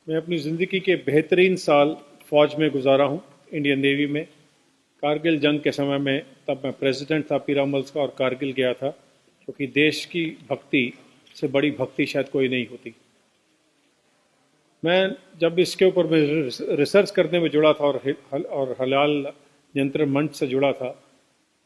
मैं अपनी ज़िंदगी के बेहतरीन साल फ़ौज में गुजारा हूँ, इंडियन नेवी में। कारगिल जंग के समय में तब मैं प्रेसिडेंट था पीरामल्स का और कारगिल गया था, क्योंकि देश की भक्ति से बड़ी भक्ति शायद कोई नहीं होती। मैं जब इसके ऊपर मैं रिसर्च करने में जुड़ा था और हलाल नियंत्रण मंच से जुड़ा था,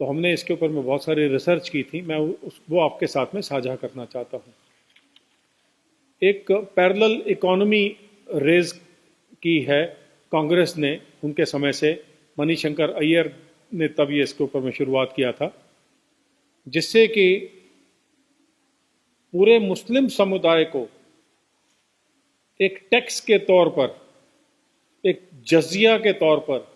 तो हमने इसके ऊपर में बहुत सारी रिसर्च की थी। मैं वो आपके साथ में साझा करना चाहता हूँ। एक पैरेलल इकोनॉमी रेज की है कांग्रेस ने उनके समय से। मणिशंकर अय्यर ने तब ये इसके ऊपर में शुरुआत किया था, जिससे कि पूरे मुस्लिम समुदाय को एक टैक्स के तौर पर, एक जजिया के तौर पर,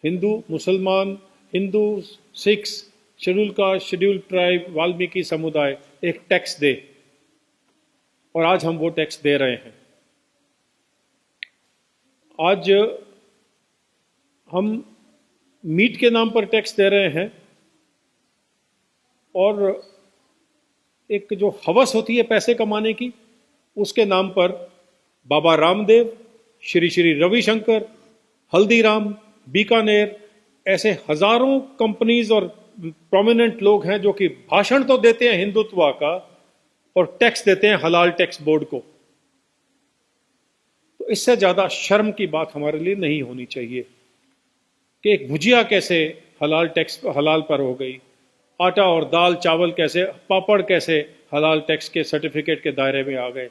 हिंदू मुसलमान, Hindu Sikhs, schedule caste, schedule tribe, Valmiki समुदाय एक टैक्स दे। और आज हम वो टैक्स दे रहे हैं। आज हम मीट के नाम पर टैक्स दे रहे हैं, और एक जो हवस होती है पैसे कमाने की, उसके नाम पर बाबा रामदेव, श्री श्री रविशंकर, हल्दीराम, बीकानेर, ऐसे हजारों कंपनीज और प्रोमिनेंट लोग हैं जो कि भाषण तो देते हैं हिंदुत्व का और टैक्स देते हैं हलाल टैक्स बोर्ड को। तो इससे ज्यादा शर्म की बात हमारे लिए नहीं होनी चाहिए कि एक भुजिया कैसे हलाल पर हो गई, आटा और दाल चावल कैसे, पापड़ कैसे हलाल टैक्स के सर्टिफिकेट के दायरे में आ गए।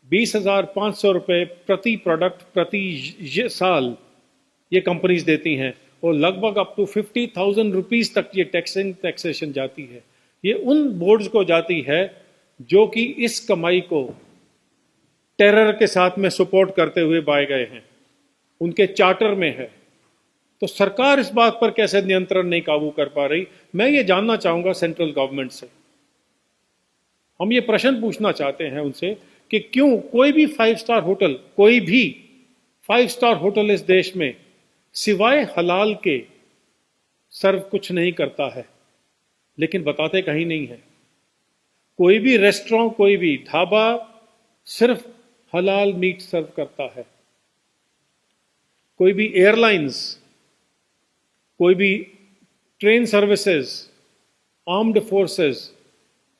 20,500 रुपये प्रति प्रोडक्ट प्रति साल ये कंपनीज देती हैं, और लगभग अप टू 50,000 रुपीज तक ये टैक्सेशन जाती है। ये उन बोर्ड्स को जाती है जो कि इस कमाई को टेरर के साथ में सपोर्ट करते हुए पाए गए हैं, उनके चार्टर में है। तो सरकार इस बात पर कैसे नियंत्रण नहीं काबू कर पा रही? मैं ये जानना चाहूंगा सेंट्रल गवर्नमेंट से। हम ये प्रश्न पूछना चाहते हैं उनसे कि क्यों कोई भी 5 स्टार होटल, कोई भी 5 स्टार होटल इस देश में सिवाय हलाल के सर्व कुछ नहीं करता है, लेकिन बताते कहीं नहीं है। कोई भी रेस्टोरेंट, कोई भी ढाबा सिर्फ हलाल मीट सर्व करता है। कोई भी एयरलाइंस, कोई भी ट्रेन सर्विसेज, आर्म्ड फोर्सेस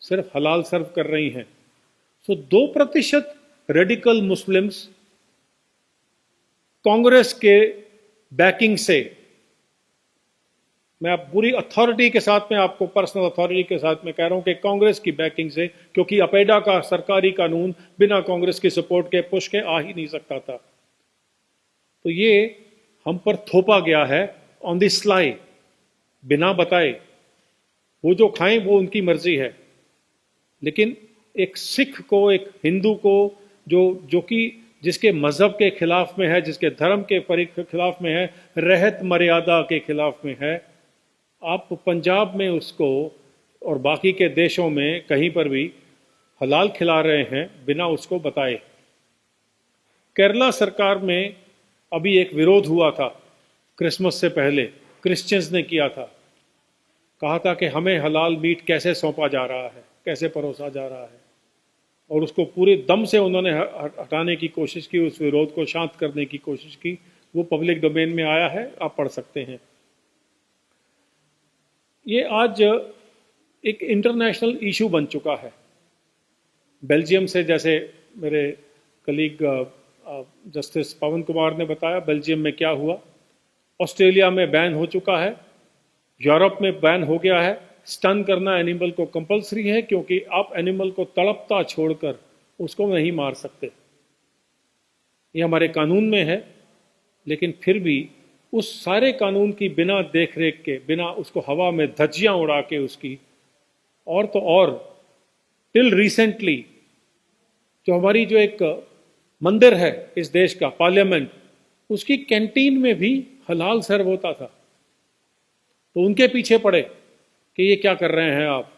सिर्फ हलाल सर्व कर रही हैं। सो 2% रेडिकल मुस्लिम्स कांग्रेस के बैकिंग से, मैं पूरी अथॉरिटी के साथ में, आपको पर्सनल अथॉरिटी के साथ में कह रहा हूं कि कांग्रेस की बैकिंग से, क्योंकि अपेडा का सरकारी कानून बिना कांग्रेस की सपोर्ट के पुश के आ ही नहीं सकता था। तो ये हम पर थोपा गया है ऑन द स्लाई, बिना बताए। वो जो खाएं वो उनकी मर्जी है, लेकिन एक सिख को, एक हिंदू को, जो कि जिसके मजहब के खिलाफ में है, जिसके धर्म के खिलाफ में है, रहत मर्यादा के खिलाफ में है, आप पंजाब में उसको और बाकी के देशों में कहीं पर भी हलाल खिला रहे हैं बिना उसको बताए। केरला सरकार में अभी एक विरोध हुआ था क्रिसमस से पहले, क्रिश्चियंस ने किया था। कहा था कि हमें हलाल मीट कैसे सौंपा जा रहा है, कैसे परोसा जा रहा है, और उसको पूरे दम से उन्होंने हटाने की कोशिश की, उस विरोध को शांत करने की कोशिश की। वो पब्लिक डोमेन में आया है, आप पढ़ सकते हैं। ये आज एक इंटरनेशनल इशू बन चुका है। बेल्जियम से, जैसे मेरे कलीग जस्टिस पवन कुमार ने बताया, बेल्जियम में क्या हुआ। ऑस्ट्रेलिया में बैन हो चुका है, यूरोप में बैन हो गया है। स्टन करना एनिमल को कंपलसरी है, क्योंकि आप एनिमल को तड़पता छोड़कर उसको नहीं मार सकते। ये हमारे कानून में है, लेकिन फिर भी उस सारे कानून की बिना देखरेख के, बिना उसको हवा में धज्जियां उड़ा के उसकी, और तो और टिल रिसेंटली जो हमारी जो एक मंदिर है इस देश का, पार्लियामेंट, उसकी कैंटीन में भी हलाल सर्व होता था। तो उनके पीछे पड़े कि ये क्या कर रहे हैं आप।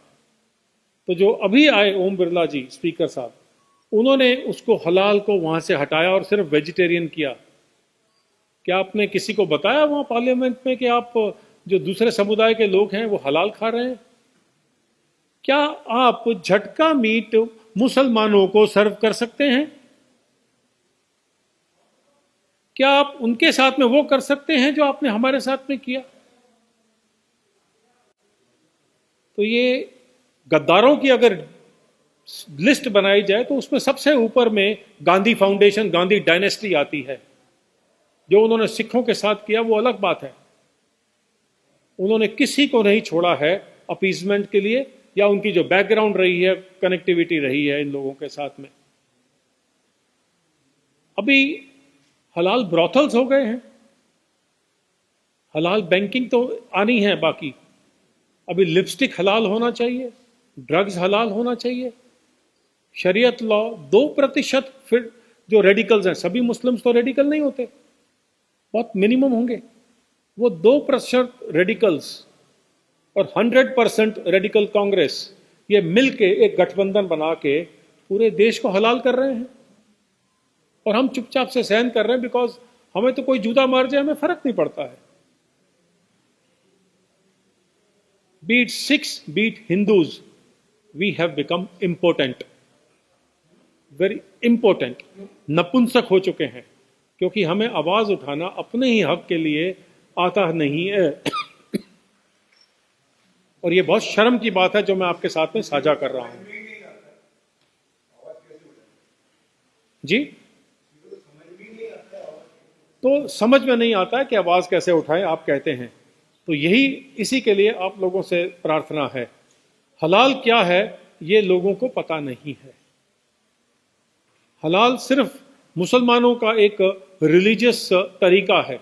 तो जो अभी आए ओम बिरला जी, स्पीकर साहब, उन्होंने उसको हलाल को वहां से हटाया और सिर्फ वेजिटेरियन किया। क्या आपने किसी को बताया वहां पार्लियामेंट में कि आप जो दूसरे समुदाय के लोग हैं वो हलाल खा रहे हैं? क्या आप झटका मीट मुसलमानों को सर्व कर सकते हैं? क्या आप उनके साथ में वो कर सकते हैं जो आपने हमारे साथ में किया? तो ये गद्दारों की अगर लिस्ट बनाई जाए तो उसमें सबसे ऊपर में गांधी फाउंडेशन, गांधी डायनेस्टी आती है। जो उन्होंने सिखों के साथ किया वो अलग बात है, उन्होंने किसी को नहीं छोड़ा है अपीजमेंट के लिए, या उनकी जो बैकग्राउंड रही है, कनेक्टिविटी रही है इन लोगों के साथ में। अभी हलाल ब्रॉथल्स हो गए हैं, हलाल बैंकिंग तो आनी है बाकी। अभी लिपस्टिक हलाल होना चाहिए, ड्रग्स हलाल होना चाहिए, शरीयत लॉ 2%। फिर जो रेडिकल्स हैं, सभी मुस्लिम्स तो रेडिकल नहीं होते, बहुत मिनिमम होंगे, वो 2% रेडिकल्स और 100% रेडिकल कांग्रेस, ये मिलके एक गठबंधन बना के पूरे देश को हलाल कर रहे हैं। और हम चुपचाप से सहन कर रहे हैं, बिकॉज हमें तो कोई जूता मार जाए हमें फर्क नहीं पड़ता है। Be it Sikhs, be it Hindus, we have become important, very important, नपुंसक हो चुके हैं, क्योंकि हमें आवाज उठाना अपने ही हक के लिए आता नहीं है। और ये बहुत शर्म की बात है जो मैं आपके साथ में साझा कर रहा हूं। जी, तो समझ में नहीं आता है कि आवाज कैसे उठाएं, आप कहते हैं। तो यही, इसी के लिए आप लोगों से प्रार्थना है। हलाल क्या है ये लोगों को पता नहीं है। हलाल सिर्फ मुसलमानों का एक रिलीजियस तरीका है,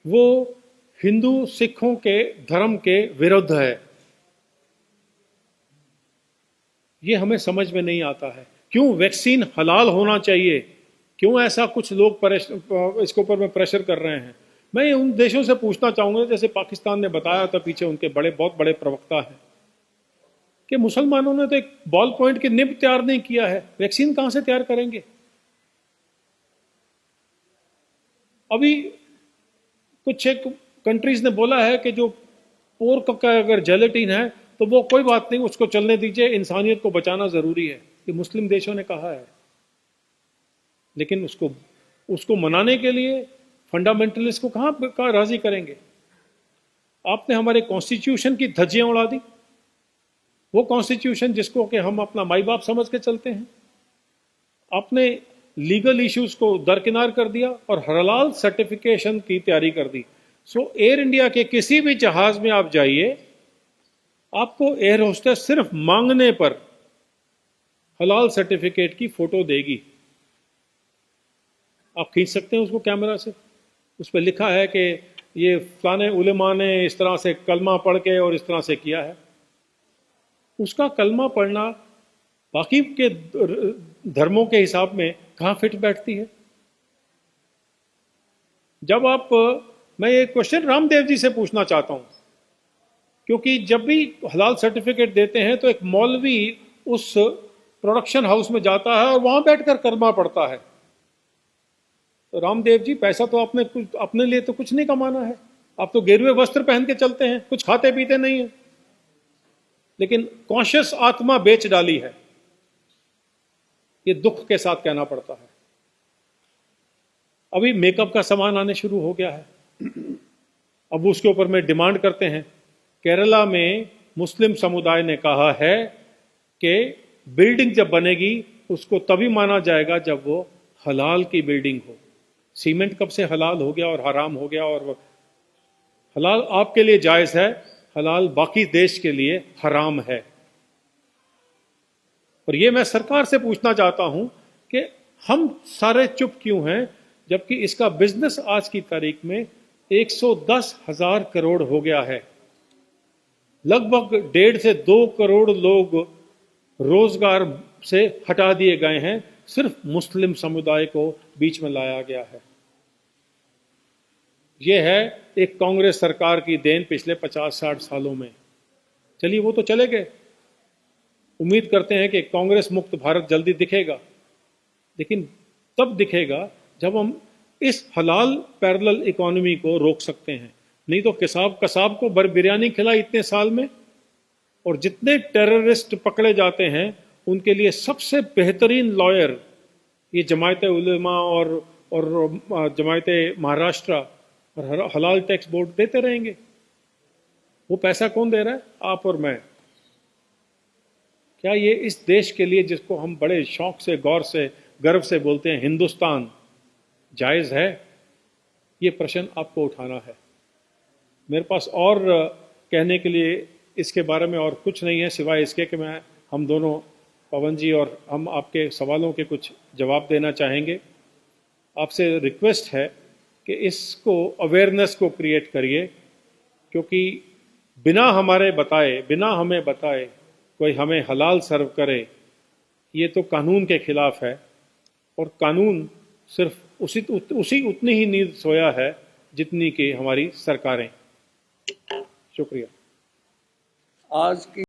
वो हिंदू सिखों के धर्म के विरुद्ध है। ये हमें समझ में नहीं आता है। क्यों वैक्सीन हलाल होना चाहिए, क्यों ऐसा कुछ लोग इसके ऊपर में प्रेशर कर रहे हैं। मैं उन देशों से पूछना चाहूंगा, जैसे पाकिस्तान ने बताया था, पीछे उनके बहुत बड़े प्रवक्ता हैं, कि मुसलमानों ने तो एक बॉल पॉइंट की निब तैयार नहीं किया है, वैक्सीन कहां से तैयार करेंगे। अभी कुछ एक कंट्रीज ने बोला है कि जो पोर्क का अगर जेलेटिन है तो वो कोई बात नहीं, उसको चलने दीजिए, इंसानियत को बचाना जरूरी है। ये मुस्लिम देशों ने कहा है, लेकिन उसको मनाने के लिए फंडामेंटलिस्ट को कहां राजी करेंगे। आपने हमारे कॉन्स्टिट्यूशन की धज्जियां उड़ा दी, वो कॉन्स्टिट्यूशन जिसको कि हम अपना माई बाप समझ के चलते हैं। आपने लीगल इश्यूज को दरकिनार कर दिया और हलाल सर्टिफिकेशन की तैयारी कर दी। सो एयर इंडिया के किसी भी जहाज में आप जाइए, आपको एयर होस्टेस सिर्फ मांगने पर हलाल सर्टिफिकेट की फोटो देगी। आप खींच सकते हैं उसको कैमरा से, उस पर लिखा है कि ये फलाने उलेमा ने इस तरह से कलमा पढ़ के और इस तरह से किया है। उसका कलमा पढ़ना बाकी के धर्मों के हिसाब में कहां फिट बैठती है। जब मैं ये क्वेश्चन रामदेव जी से पूछना चाहता हूं, क्योंकि जब भी हलाल सर्टिफिकेट देते हैं तो एक मौलवी उस प्रोडक्शन हाउस में जाता है और वहां बैठकर कलमा पढ़ता है। तो रामदेव जी, पैसा तो आपने अपने लिए तो कुछ नहीं कमाना है, आप तो गेरुए वस्त्र पहन के चलते हैं, कुछ खाते पीते नहीं है, लेकिन कॉन्शियस आत्मा बेच डाली है। ये दुख के साथ कहना पड़ता है। अभी मेकअप का सामान आने शुरू हो गया है, अब उसके ऊपर में डिमांड करते हैं। केरला में मुस्लिम समुदाय ने कहा है कि बिल्डिंग जब बनेगी उसको तभी माना जाएगा जब वो हलाल की बिल्डिंग हो। सीमेंट कब से हलाल हो गया और हराम हो गया, और हलाल आपके लिए जायज है, हलाल बाकी देश के लिए हराम है। और ये मैं सरकार से पूछना चाहता हूं कि हम सारे चुप क्यों हैं, जबकि इसका बिजनेस आज की तारीख में 110,000 करोड़ हो गया है। लगभग 1.5 से 2 करोड़ लोग रोजगार से हटा दिए गए हैं, सिर्फ मुस्लिम समुदाय को बीच में लाया गया है। यह है एक कांग्रेस सरकार की देन पिछले 50-60 सालों में। चलिए वो तो चले गए, उम्मीद करते हैं कि कांग्रेस मुक्त भारत जल्दी दिखेगा, लेकिन तब दिखेगा जब हम इस हलाल पैरेलल इकोनॉमी को रोक सकते हैं। नहीं तो कसाब को बिरयानी खिलाई इतने साल में, और जितने टेररिस्ट पकड़े जाते हैं उनके लिए सबसे बेहतरीन लॉयर ये जमायत उलमा और जमायत महाराष्ट्र और हलाल टैक्स बोर्ड देते रहेंगे? वो पैसा कौन दे रहा है? आप और मैं। क्या ये इस देश के लिए, जिसको हम बड़े शौक से, गौर से, गर्व से बोलते हैं हिंदुस्तान, जायज़ है? ये प्रश्न आपको उठाना है। मेरे पास और कहने के लिए इसके बारे में और कुछ नहीं है, सिवाय इसके कि हम दोनों, पवन जी और हम, आपके सवालों के कुछ जवाब देना चाहेंगे। आपसे रिक्वेस्ट है कि इसको, अवेयरनेस को क्रिएट करिए, क्योंकि बिना हमें बताए कोई हमें हलाल सर्व करे, ये तो कानून के खिलाफ है। और कानून सिर्फ उतनी ही नींद सोया है जितनी कि हमारी सरकारें। शुक्रिया। आज की